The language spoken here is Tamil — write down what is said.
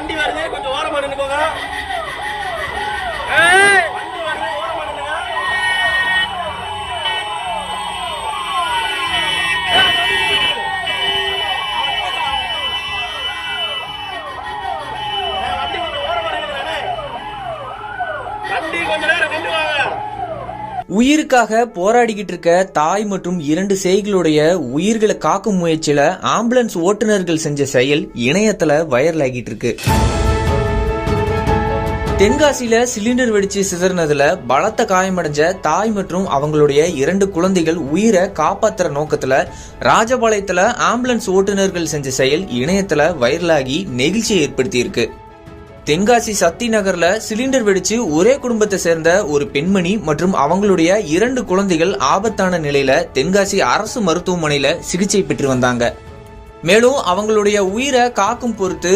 வண்டி வருது, கொஞ்சம் ஓரமா நின்னுக்கோங்க. வண்டி வருது, ஓரமா நின்னுங்க. வண்டி கொஞ்சம் ஓரமா நின்னுங்க. வண்டி கொஞ்ச நேரம் நின்று வாங்க. உயிருக்காக போராடிக்கிட்டு இருக்க தாய் மற்றும் 2 சேய்களுடைய உயிர்களை காக்கும் முயற்சியில ஆம்புலன்ஸ் ஓட்டுநர்கள் செஞ்ச செயல் இணையத்துல வைரல் ஆகிட்டு இருக்கு. தென்காசியில சிலிண்டர் வெடிச்சு சிதறினதுல பலத்த காயமடைஞ்ச தாய் மற்றும் அவங்களுடைய 2 குழந்தைகள் உயிரை காப்பாத்துற நோக்கத்துல ராஜபாளையத்துல ஆம்புலன்ஸ் ஓட்டுநர்கள் செஞ்ச செயல் இணையத்துல வைரலாகி நெகிழ்ச்சியை ஏற்படுத்தி இருக்கு. தென்காசி சக்தி நகர்ல சிலிண்டர் வெடிச்சு ஒரே குடும்பத்தை சேர்ந்த ஒரு பெண்மணி மற்றும் அவங்களுடைய 2 குழந்தைகள் ஆபத்தான நிலையில தென்காசி அரசு மருத்துவமனையில சிகிச்சை பெற்று வந்தாங்க. மேலும் அவங்களுடைய உயிரை காக்கும் பொறுத்து